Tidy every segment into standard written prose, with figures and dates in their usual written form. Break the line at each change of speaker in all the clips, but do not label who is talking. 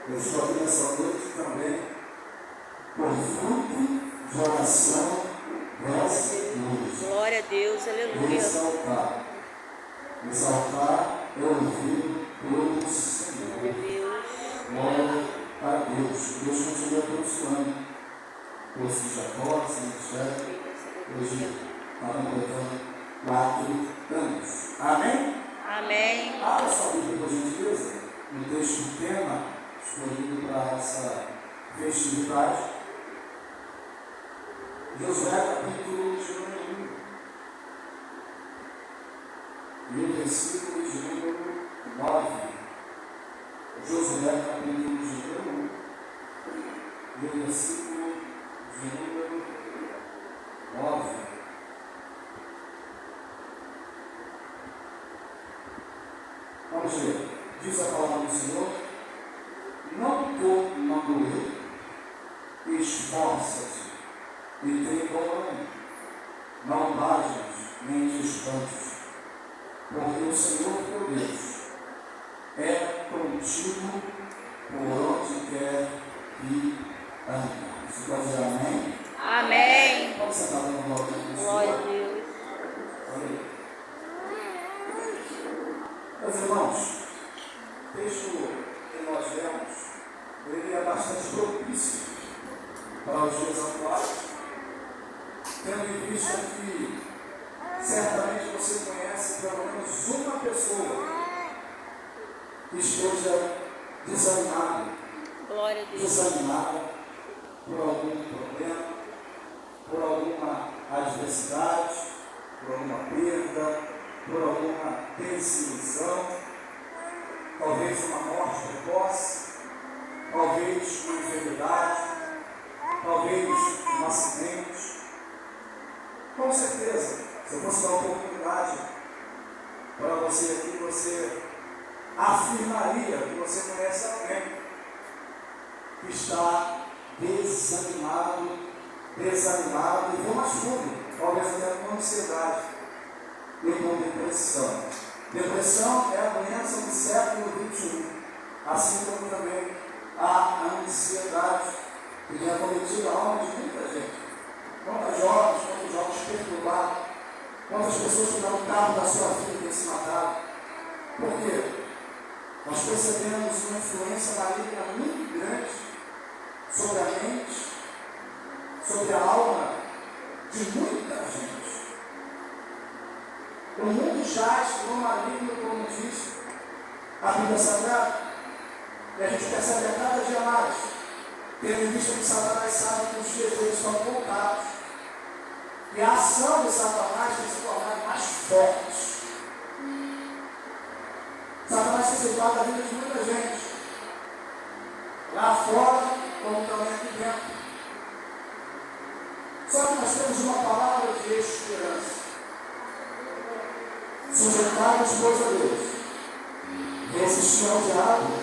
Eu estou aqui nessa noite também por fruto de oração, reza e luz.
Glória a Deus, aleluia.
Exaltar. Exaltar é ouvir todo o Senhor.
Glória a Deus.
Glória a Deus. Deus continua abençoando. Poço de Jacó, São José, hoje está completando 4 anos. Amém?
Amém.
Abra sua Bíblia, por gentileza, no texto tema escolhido para essa festividade. Josué, capítulo de número 1. E o versículo de número 9. Josué, capítulo de número 1. E o versículo de número 9. Vamos ver. Diz a palavra do Senhor: não te mando eu, esforça-te e tem bom ânimo, não bajas nem te espantes, porque o Senhor teu Deus é contigo por onde quer que ande. Você pode dizer amém?
Amém.
Vamos sentar no nome do
Glória a
Senhor.
Deus.
Amém. Meus irmãos, o texto que nós lemos, ele é bastante propício para os dias atuais, tendo em vista que certamente você conhece pelo menos uma pessoa que esteja desanimada,
Glória a Deus.
desanimada por algum problema, por alguma adversidade, por alguma perda, por alguma desilusão, talvez uma morte precoce, talvez uma enfermidade, talvez um acidente. Com certeza, se eu fosse dar uma oportunidade para você aqui, você afirmaria que você conhece alguém que está desanimado, e com mais fundo, talvez até com ansiedade e com depressão. Depressão é a doença do século XXI, assim como também a ansiedade, que tem acometido a alma de muita gente. Quantos jovens perturbados, quantas pessoas que dão cabo da sua vida têm se matado. Por quê? Nós percebemos uma influência maligna muito grande sobre a mente, sobre a alma de muita gente. O mundo jaz no maligno, como diz a Bíblia Sagrada, e a gente percebe a cada dia mais, tendo em vista que Satanás sabe que os dias deles estão contados, e a ação de Satanás tem se tornado mais forte. Satanás tem ceifado a vida de muita gente, lá fora, como também aqui dentro. Só que nós temos uma palavra de esperança. Sujeitai-vos, pois, a Deus, resistir ao diabo,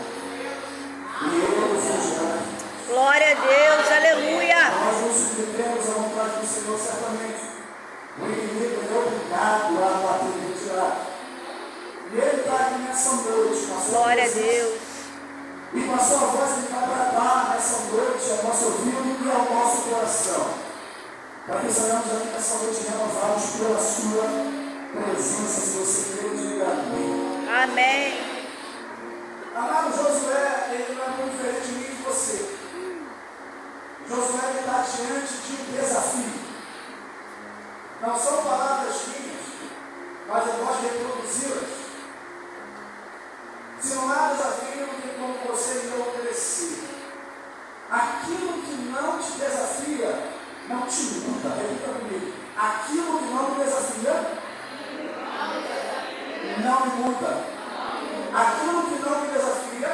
e ele nos fugirá.
Glória a Deus, aleluia.
Nós nos submetemos à vontade do Senhor, certamente. O inimigo é obrigado a bater e retirar. E ele está aqui nessa noite, com a sua
Glória a
presença.
Deus.
E com a sua voz ele vai bradar nessa noite ao nosso ouvido e ao nosso coração. Para que saiamos aqui nessa noite renovados pela sua presença, se você crê, diga amém.
Amém.
Amado Josué, ele não é muito diferente de mim e de você. Josué está diante de um desafio. Não são palavras minhas, mas eu gosto de reproduzi-las. Se não há desafio, não tem como você não obedecer. Aquilo que não te desafia, não te muda. Repita comigo. Aquilo que não me desafia, não me muda. Aquilo que não me desafia,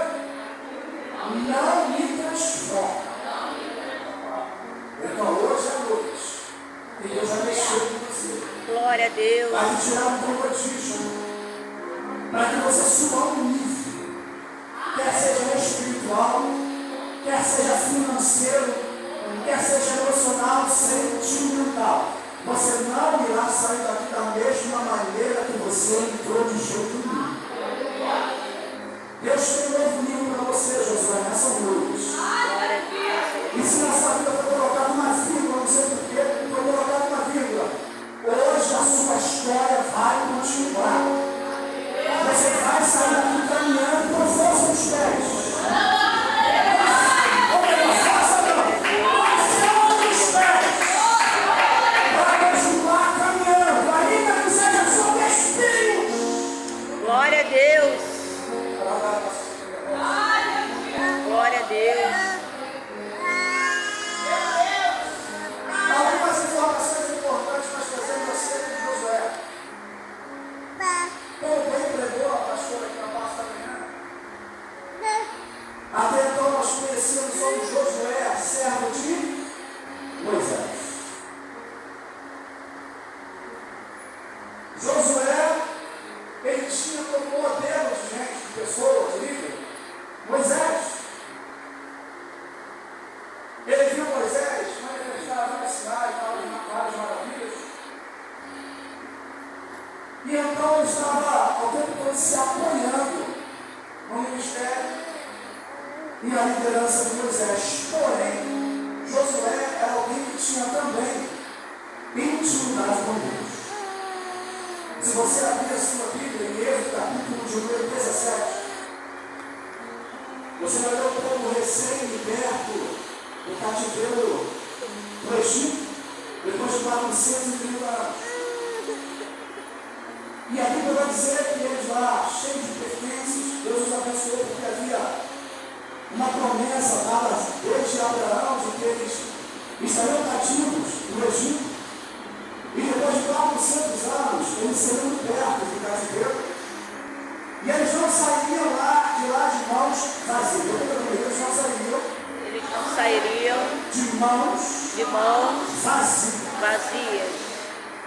não me transforma. Então hoje é noite, e Deus vai mexer com você.
Glória a Deus.
Vai te tirar um comodismo, para que você suba um nível, quer seja espiritual, quer seja financeiro, quer seja emocional, sentimental. Você não irá sair daqui da mesma maneira que você entrou de jeito nenhum. Deus tem um novo nível para você, Josué, nessa noite. atenção, Josué, servo de Moisés. Josué, ele tinha como modelo de gente, de pessoa, de líder, Moisés. Ele viu Moisés manifestar na cidade, várias maravilhas. E então ele estava ao tempo todo se apoiando no ministério e a liderança de Moisés. Porém, Josué era alguém que tinha também intimidade com Deus. Se você abrir a sua Bíblia em Êxodo, capítulo de número 17, você vai ver o povo recém-liberto do cativeiro do Egito, depois de 430 anos. E a Bíblia vai dizer que eles lá, cheios de pertences, Deus os abençoou porque havia uma promessa dada desde Abraão de que eles estariam cativos no Egito. E depois de 400 anos, eles seriam libertos do cativeiro. E eles não sairiam de lá de mãos vazias. Eles não sairiam de mãos vazias.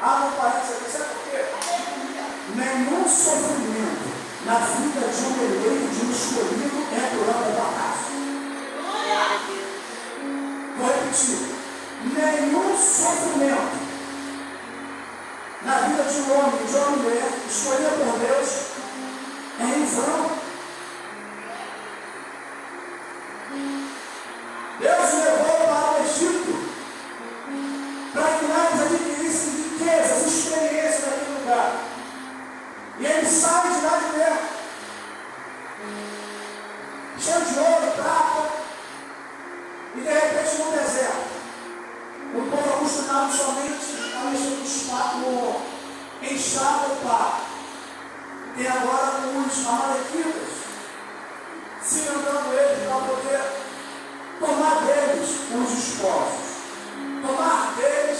Abre um parênteses aqui, sabe por quê? Nenhum sofrimento na vida de um eleito, de um escolhido, é por obra do acaso. Vou repetir. Nenhum sofrimento na vida de um homem, de uma mulher, escolhida por Deus, é em vão. Deus levou para o Egito para que lá eles adquirissem riquezas, experiências naquele lugar. E ele sai de lá de dentro, cheio de ouro, prata, e de repente no deserto, o povo acostumado somente a mexer no enxada e pá. Tem agora os amalequitas cimentando eles para poder tomar deles os esposos, tomar deles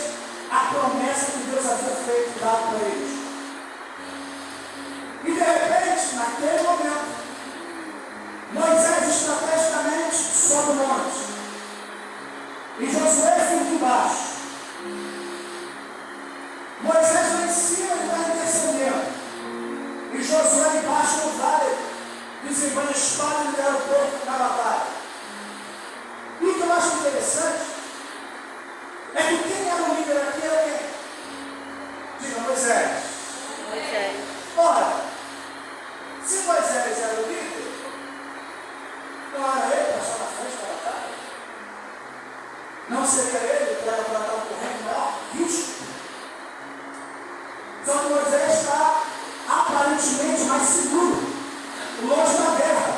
a promessa que Deus havia feito, dado para eles. E de repente, naquele momento, Moisés estrategicamente sobe o monte e Josué fica embaixo. Moisés lá em cima está intercedendo e Josué embaixo no vale desenvolve a espada e lidera o povo na batalha. E o que eu acho interessante é que quem era o líder aqui era quem? Diga, Moisés. Ora, se Moisés era o líder, não era ele para estar na frente da batalha? Não seria ele que era para estar correndo maior risco? Então Moisés está aparentemente mais seguro, longe da guerra.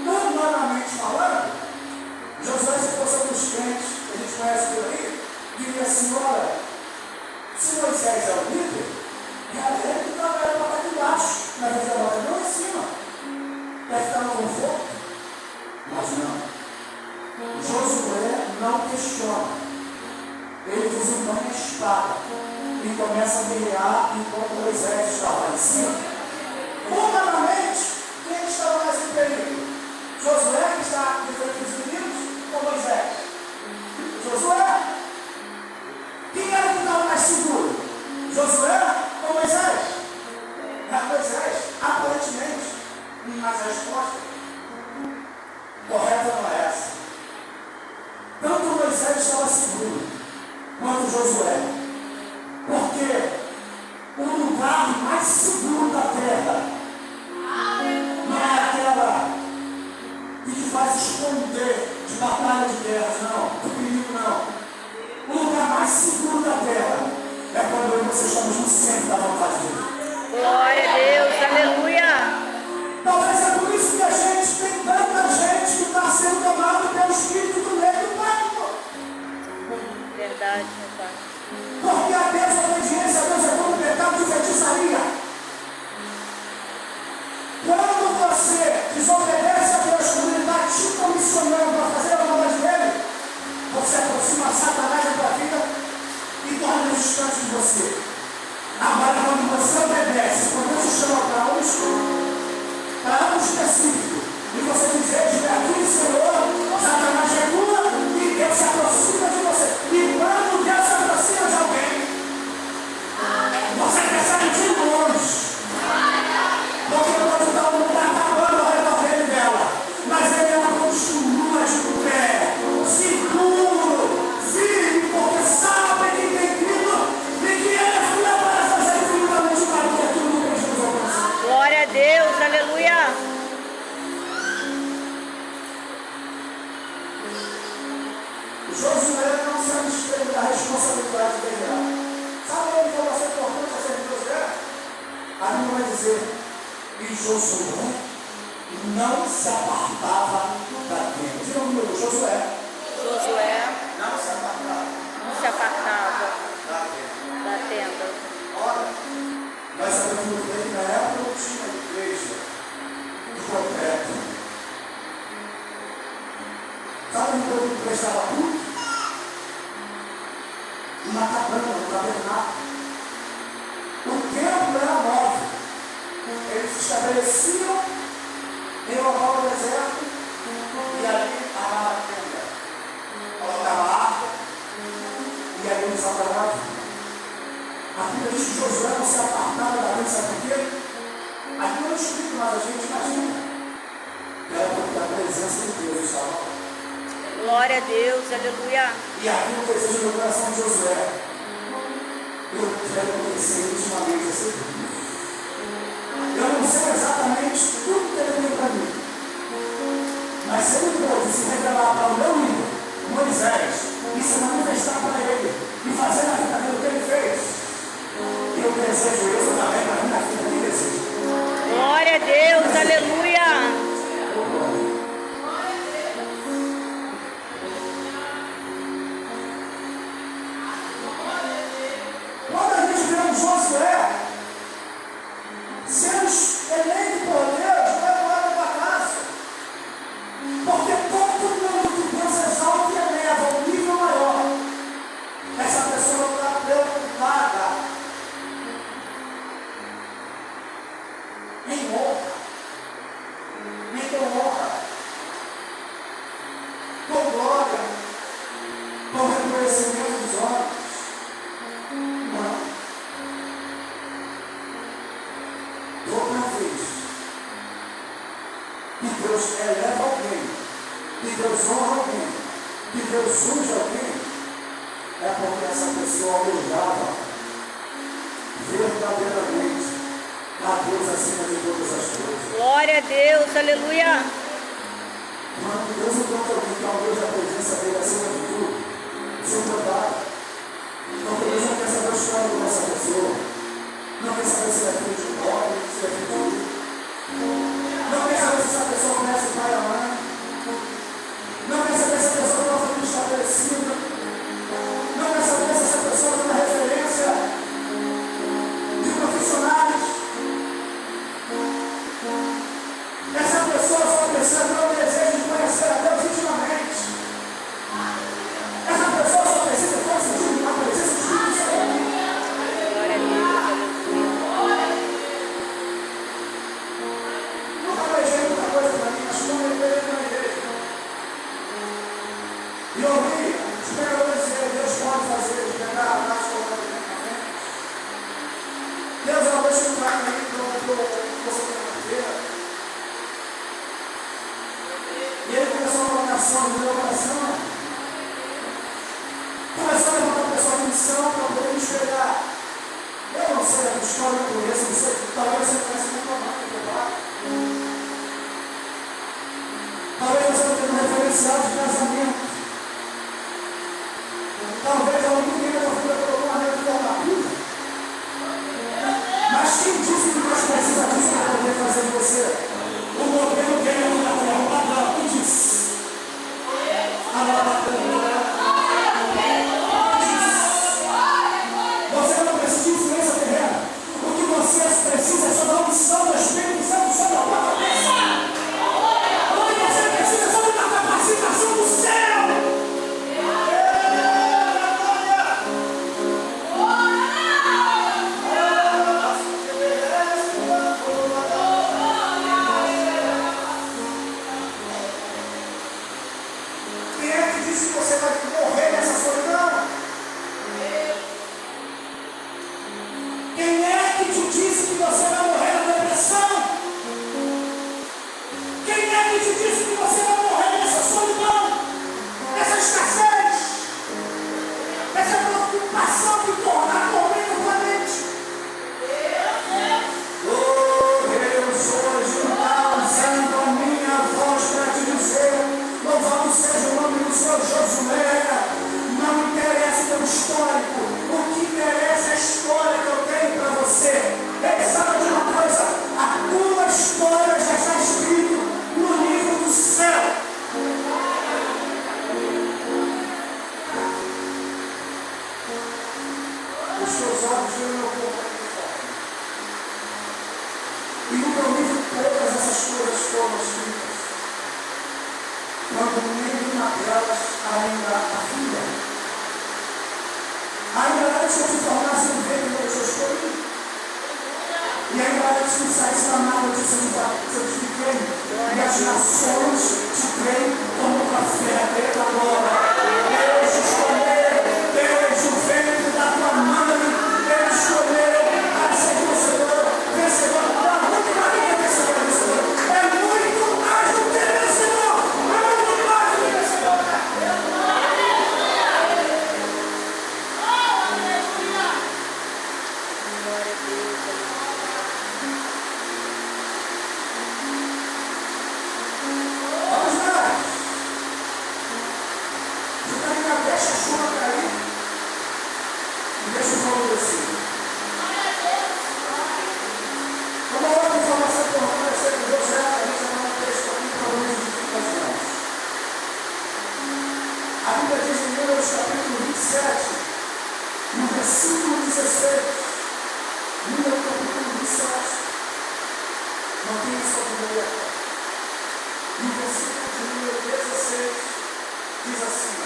Humanamente falando, Josué, se fosse um dos crentes que a gente conhece por aí, diria assim: olha, se Moisés é o líder, é ele que está para estar de baixo, na vez da batalha, não em cima. Deve estar no conforto. Mas não. Josué não questiona. Ele desembanha a espada e começa a guerrear enquanto Moisés está lá em cima. Humanamente, quem estava mais em perigo? Josué, que está de frente dos inimigos, ou Moisés? Josué. Quem era que estava mais seguro? Josué ou Moisés? É Moisés, aparentemente. Mas a resposta correta não é essa. Tanto Moisés estava seguro quanto Josué. Porque o lugar mais seguro da terra não é aquela que te faz esconder de batalha de guerras, não, do perigo, não. O lugar mais seguro da terra é quando eu e você estamos no centro da vontade de Deus.
Glória a Deus, aleluia.
Talvez é por isso que a gente tem tanta gente que está sendo tomada pelo espírito do medo do pânico.
Verdade, meu Pai.
Porque a desobediência a Deus é como pecado de feitiçaria. Quando você desobedece a Deus, quando Ele está te comissionando para fazer a vontade dele, você aproxima Satanás da tua vida e torna ele distante de você. Agora, quando você obedece, quando Deus te chama para algo específico, e você diz: eis-me aqui,
Deus, aleluia.
Josué não se absteve da responsabilidade de guerrear. Sabe uma informação importante acerca de Josué? A Bíblia vai dizer que Josué não se apartava da tenda. Diga comigo, Josué não se apartava
Da tenda.
Ora, nós sabemos muito bem que na época não tinha igreja de concreto. Sabe onde eu prestava culto? Na cabana, no tabernáculo. O templo era móvel. Eles se estabeleciam em um local do deserto e ali armavam a tenda. Colocavam a arca e ali eles adoravam. A Bíblia diz que Josué não se apartava da tenda, sabe por quê? Aqui não é escrito, mas a gente imagina. Era porque a presença de Deus estava lá.
Glória a Deus, aleluia.
E aqui o desejo do coração de Josué, eu quero conhecer intimamente esse Deus. Eu não sei exatamente tudo que ele tem para mim, mas se ele pôde se revelar para o meu líder, Moisés, e se manifestar para ele, e fazer na vida dele o que ele fez, eu desejo isso também para a minha vida, que desejo.
Glória a Deus, aleluia.
Quando a gente vê um Josué sendo eleito por Deus, não é nada da casa. Porque todo mundo que Deus exalta e eleva a um nível maior, essa pessoa não está preocupada em honra, nem com honra, com glória, com reconhecimento dos homens. Não. Toda vez que Deus eleva alguém, que Deus honra alguém, que Deus unge alguém, é porque essa pessoa almejava verdadeiramente a Deus acima de todas as coisas.
Glória a Deus, aleluia.
Quando Deus encontra alguém que almeja a presença dele acima de tudo, sem cuidado. Porque Deus não quer saber o histórico dessa pessoa. Não quer saber se é filho de pobre, se é filho de rico. Não quer saber se essa pessoa conhece o pai e a mãe. Não quer saber se essa pessoa tem uma família estabelecida. Não quer saber se essa pessoa tem uma referência de profissionais. Essa pessoa só precisa ter o desejo de conhecer a Deus intimamente. Essa pessoa só precisa ter a presença de Deus.
Glória a Deus, aleluia.
Nunca planejei muita coisa para mim, mas como eu vejo na igreja. E ouvi os pregadores dizer, Deus pode fazer, de pegar a parte completamente. Deus vai deixar um trago aí para você ter na feira. E ele começou uma oração no meu coração. Começou a levantar a pessoa de missão para poder me espelhar. Eu não sei a tua história, eu conheço, não sei, talvez você conheça muito a mãe do teu pai. Talvez você não tenha um referencial de casamento. Talvez ela não tenha uma vida por alguma reformatura. Mas quem disse que Deus precisa disso para poder fazer de você o modelo que ele é o padrão? Quem disse? Você não precisa de influência terrena. O que você precisa é só da unção do Espírito Santo sobre a tua cabeça. O que você precisa é só de uma capacitação do céu. Quem é que disse que você vai morrer nessa solidão? Quem é que te disse que você vai morrer na depressão? Quem é que te disse que você vai morrer nessa solidão? Nessa escassez? Nessa preocupação de tornar tormento tua mente? Oh Deus, E as nações te veem como café. Eita glória. Deus escolheu desde o ventre da tua mãe. Ele escolheu a ser vencedor. Vencedor. Não, muito mais do que vencedor. Vencedor. É muito mais do que vencedor. É muito mais do que vencedor.
Glória a Deus.
Vamos lá. Fica aí na deixa a chuva cair. E deixa o fogo descer. Uma outra informação que eu vou conhecer com Deus é a gente vai um texto aqui para o livro de Ocasiones. A Bíblia diz em Números capítulo 27, no versículo 16. Números capítulo 27. Não tem isso de ler. E o versículo de número 16 diz assim: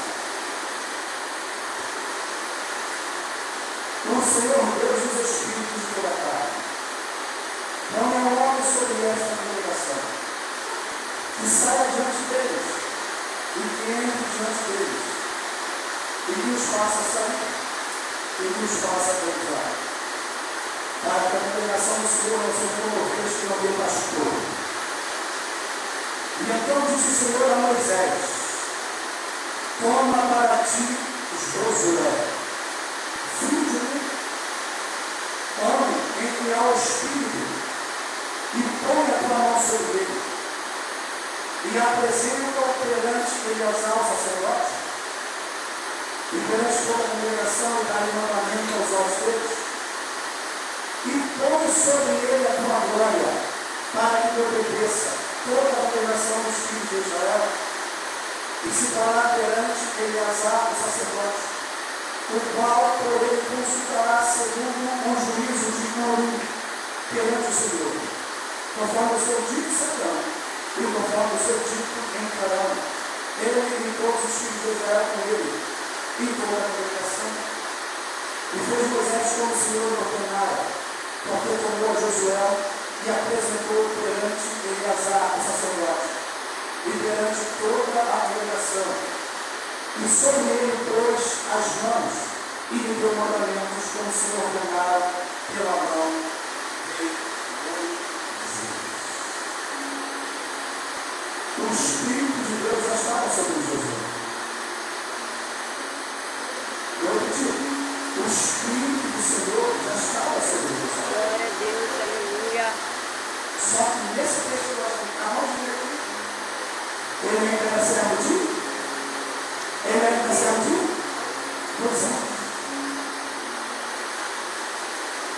o Senhor Deus dos Espíritos de toda a carne, não é um homem sobre esta congregação, que saia diante deles, e que entre diante deles, e que os faça sair, e que os faça entrar, para que a congregação do Senhor não seja como ovelhas que não tem pastor. E então disse o Senhor a Moisés: toma para ti Josué, filho de Nun, homem em que há o Espírito, e põe a tua mão sobre ele, e apresenta-o perante Eleazar o sacerdote, e perante toda a congregação, e dá-lhe mandamento aos olhos deles, e põe sobre ele a tua glória, para que te obedeça toda a congregação dos filhos de Israel, e se fará perante Eleazar o sacerdote, o qual por ele consultará segundo o juízo de Corim perante o Senhor, conforme o seu dito serão, e conforme o seu dito entrarão. Ele e todos os filhos de Israel com ele, e toda a congregação. E fez Moisés como o Senhor ordenara, porque tomou a Josué e apresentou perante Eleazar o sacerdote, e perante toda a congregação, e sobre ele pôs as mãos, e lhe deu mandamentos, como o Senhor ordenara pela mão de Moisés. O Espírito de Deus já estava sobre Josué. Eu repeti, o Espírito do Senhor já estava sobre Josué.
Glória a Deus. Aleluia.
Só que nesse texto que nós acabamos de ler aqui, ele ainda era servo de? Ele ainda era servo de? Pois é.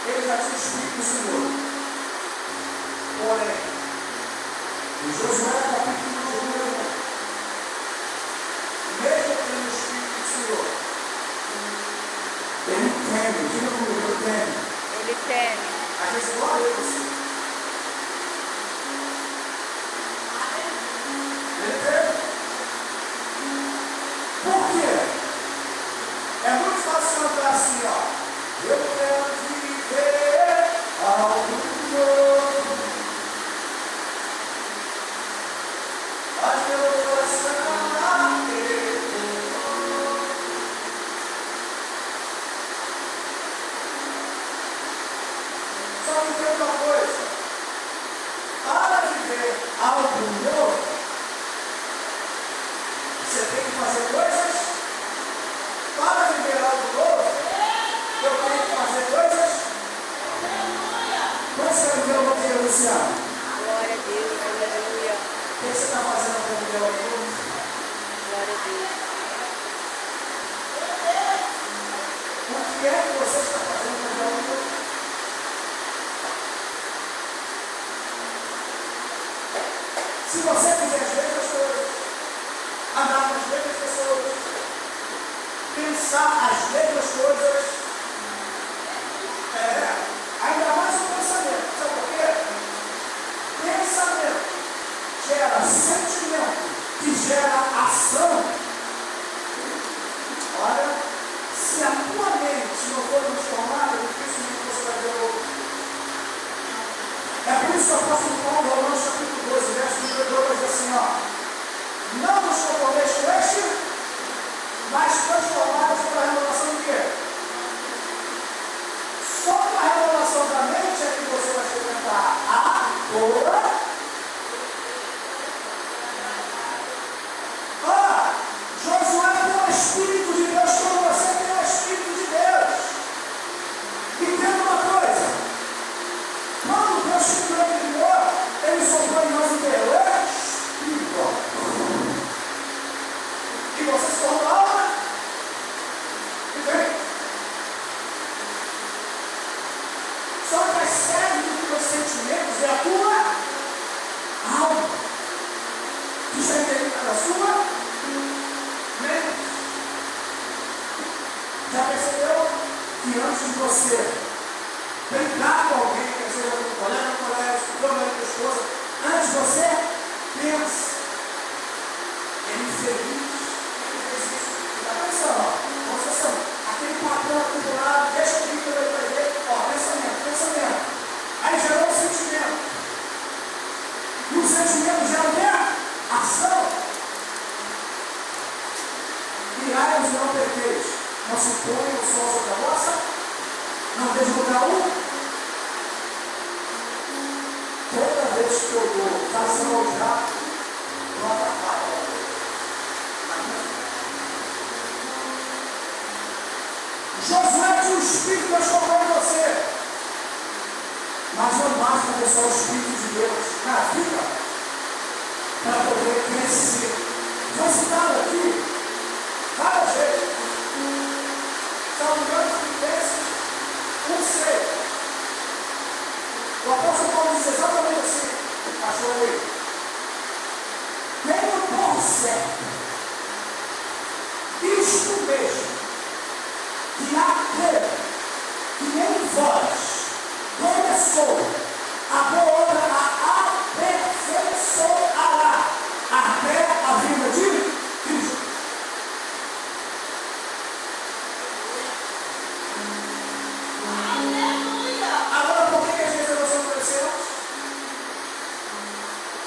Ele já tinha o Espírito do Senhor. Porém, em Josué capítulo de número 1, mesmo tendo o Espírito do Senhor, ele teme, diga comigo, ele teme.
Ele teme.
A gente glória a você. Ele teme. Por quê? É muito fácil cantar assim, ó. Eu quero viver algo novo. Faz meu coração bater. Só que tem uma coisa. Para viver algo novo, você tem que fazer coisas. Para viver algo novo, eu tenho que fazer coisas. Quantos querem ver o que Luciano?
Glória a Deus. Aleluia.
O que você está fazendo para viver algo novo?
Glória a Deus.
O que é que você está fazendo para viver algo novo? Se você fizer as mesmas coisas, andar com as mesmas pessoas, pensar as mesmas coisas, ainda mais o pensamento. Sabe por quê? Pensamento gera sentimento, que gera ação. Olha, se a tua mente não for transformada, dificilmente você vai ver outro. É por isso que o apóstolo Paulo, Romanos capítulo 12, verso número 2, da sua mente. Já percebeu que antes de você brincar com alguém, quer dizer, com um colega no colégio, com uma esposa, antes você pensa, ele infeliz, ele fez isso. Está pensando, ó, presta atenção, aquele patrão aqui do lado, deixa eu vir para ele, ó, pensamento. Aí gerou um sentimento. E o sentimento gera o quê? Ação. Irai-vos e não pequeis. Não se põe o sol sobre a vossa, não vejo lugar um. Toda vez que eu dou razão ao diabo, eu atrapalho. Josué tinha o Espírito transformado em você. Mas não basta ter só o Espírito de Deus na vida para poder crescer. Foi citado aqui várias vezes. Salmo engano, Filipenses 1:6. O apóstolo Paulo diz exatamente assim. Achou aí? Tenho por certo isto mesmo, que aquele que em vós começou a boa obra, a aperfeiçoará até a vinda de Cristo. Agora, por que às vezes nós não crescemos?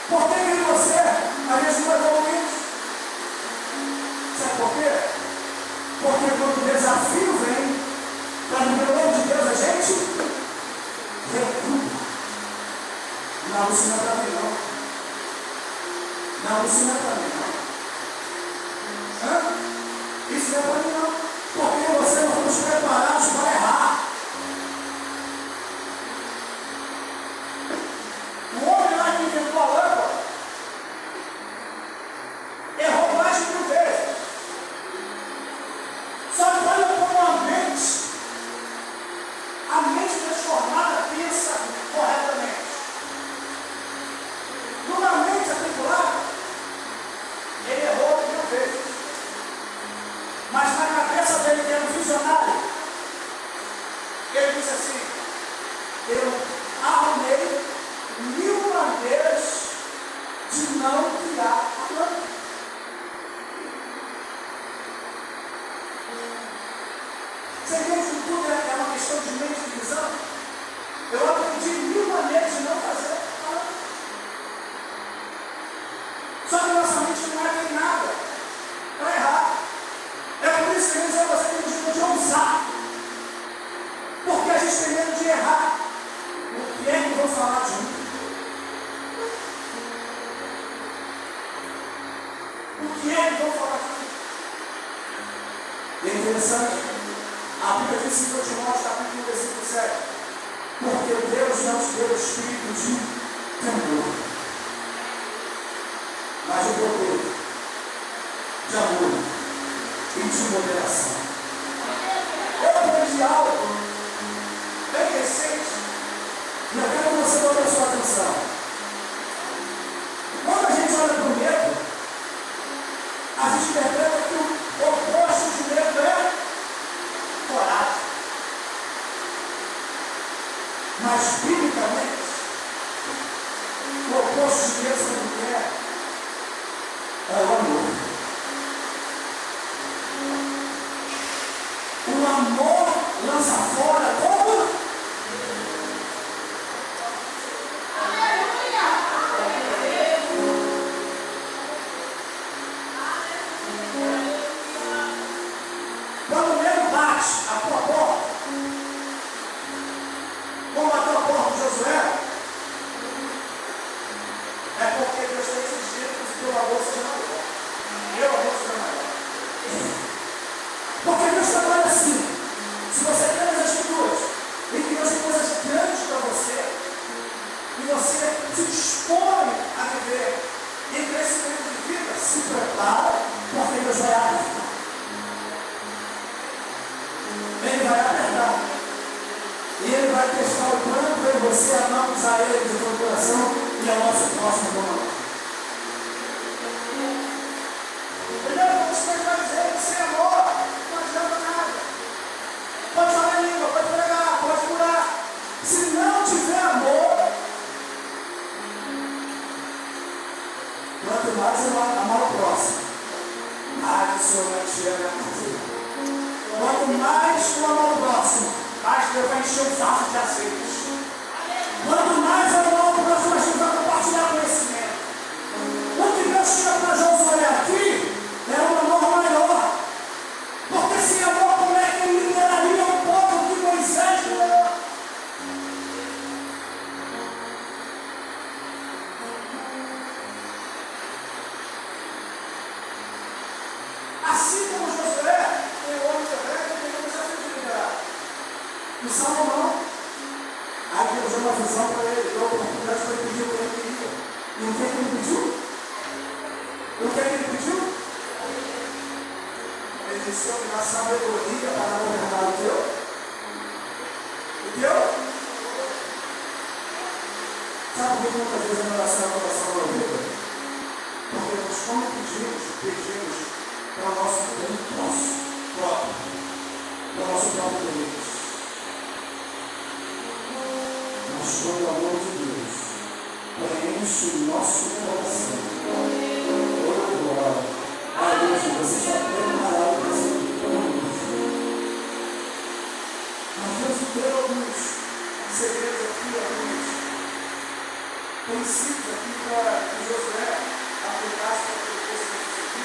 Por que em você às vezes não evoluímos? Sabe por quê? Porque quando o desafio vem, para o nome de Deus, a gente recua. Não alucina para mim, não. Não alucina para mim, não. Hã? Isso não é para mim, não. Porque você não fomos preparados para errar. O homem lá que inventou a lâmpada errou mais de 1000 vezes. Só que olha como a mente transformada pensa corretamente. Numa mente atribulada, ele errou 1000 vezes. Mas na cabeça dele, que era um visionário, ele disse assim: eu arrumei 1000 maneiras de não criar a planta. Você entende que tudo é uma questão de mente e visão? Eu aprendi 1000 maneiras de não fazer a planta. Só que nossa mente não é treinada para errar. É por isso que às vezes você tem medo de ousar. Porque a gente tem medo de errar. O que é que vão falar de mim? O que é que vão falar de mim? E é interessante, a Bíblia diz em 2 Timóteo, capítulo 1, versículo 7. Porque Deus não te deu espírito de temor, mas de poder, de amor e de moderação. Eu aprendi algo bem recente, e eu quero que você bote a sua atenção. Quando a gente olha para o medo, a gente interpreta que o oposto de medo é coragem. Mas, biblicamente, o oposto de medo é o amor. O amor lança fora como? Quando o medo bate a tua porta, como bateu a porta de Josué, é porque Deus tem exigido que o teu amor seja maior. Meu amor seja maior. Porque Deus trabalha assim. Se você tem as escrituras e que Deus tem coisas grandes para você, e você se dispõe a viver em crescimento de vida, se prepara, porque Deus vai apertar. Ele vai apertar. E Ele vai testar o quanto eu e você amamos a Ele de todo o coração e ao nosso próximo comando. Quanto mais eu amar o próximo, mais o Senhor vai tirar a carteira. Quanto mais eu amar o próximo, mais Deus vai encher o vaso de azeite. Quanto mais eu amar o próximo, mais Deus vai compartilhar conhecimento. O que Deus tinha para Josué aqui é um amor maior. Porque sem amor, como é que ele lideraria o povo que Moisés liderou? Assim como Josué, tem o homem também que tem um desafio de liderar. E Salomão, aí Deus deu uma visão para ele, deu a oportunidade para ele pedir o que ele queria. E o que ele pediu? O que ele pediu? Ele disse que eu me dá sabedoria para governar o teu. O teu? Sabe por que muitas vezes a oração é a oração da vida? Porque nós, quando pedimos para o nosso bem próprio, para o nosso próprio Deus. Mas quando o amor de Deus preenche o nosso coração, oh glória, a Deus, você já preparado para ser mas Deus me deu alguns segredos aqui, alguns princípios aqui para que Josué aplicasse para que ele fosse aqui.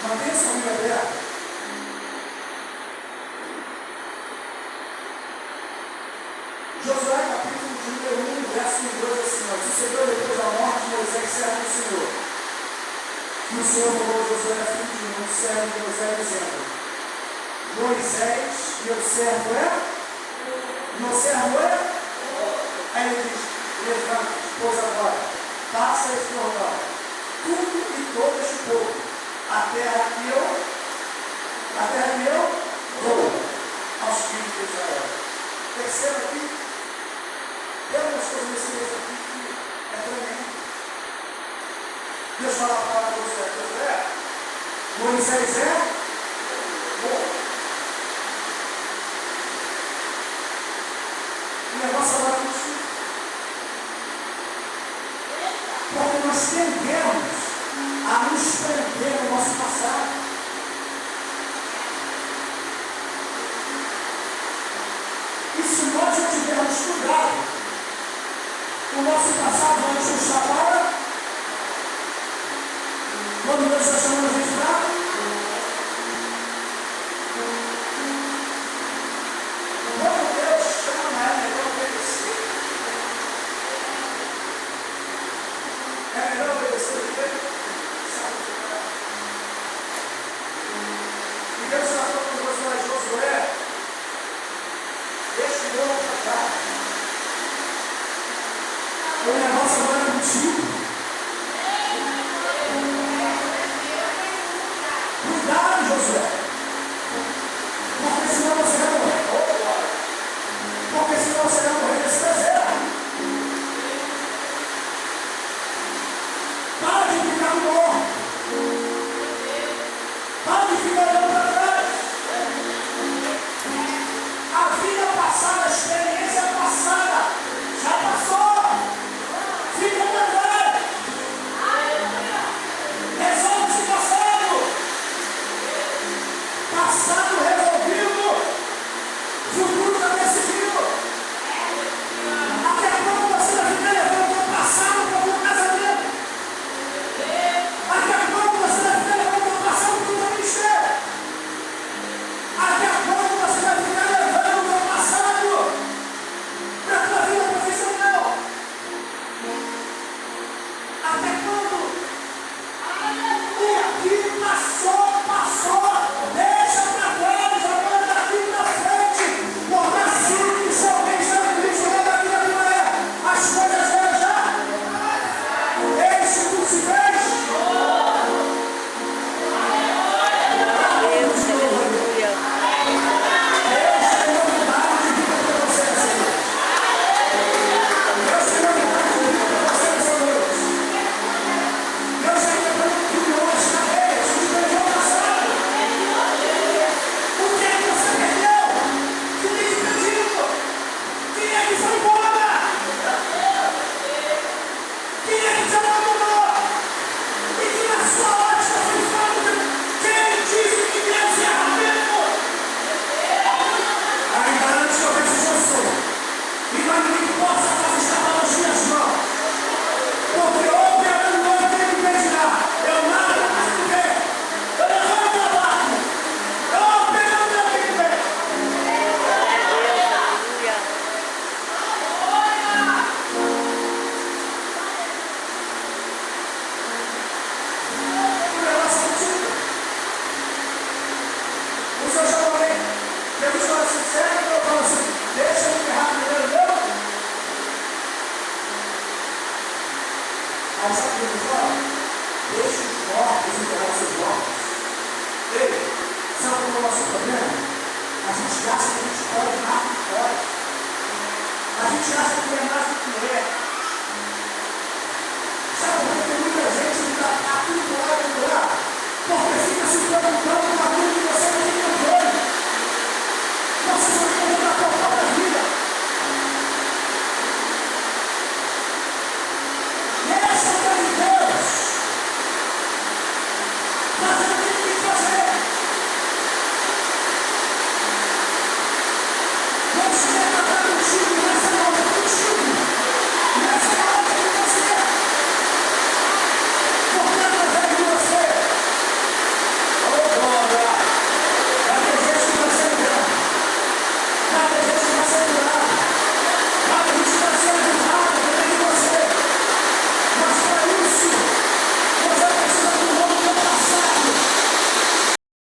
Mantenha sua Bíblia aberta. Josué capítulo de número 1, verso 2 assim, ó. Sucedeu depois da morte de Moisés, servo do Senhor. E o Senhor falou a Josué, filho de Nun, servo de Moisés, dizendo: Moisés, meu servo é? Meu servo é? Aí ele diz: levanta, pois agora, passa este Jordão, tudo e todo este povo, a terra que eu dou aos filhos de Israel. Perceba aqui, tem algumas coisas nesse texto aqui que é tremendo. Deus fala para Josué, Moisés é bom. E a nossa hora contigo. Porque nós tendemos a nos prender no nosso passado. E se nós não tivermos cuidado, o nosso passado vai nos puxar para quando Deus está chamando a gente para quando Deus chama, é melhor obedecer. É melhor obedecer do que e Deus está falando com Josué, deixa o povo para cá. O negócio agora é contigo. Cuidado, Josué. Porque senão você vai morrer. Porque senão você vai morrer nesse deserto. Para de ficar morto. Para de ficar olhando para trás. A vida passada, a experiência passada, já passou. Fica para trás. Resolve esse passado. Passado resolvido. Futuro está decidido. Até quando você vai ficar levando o passado para o casamento? Aí sabe o que ele fala? Deixe os mortos enterrar seus mortos. Ei, sabe qual é o nosso problema? A gente acha que a gente pode mais do que pode. A gente acha que é mais do que é.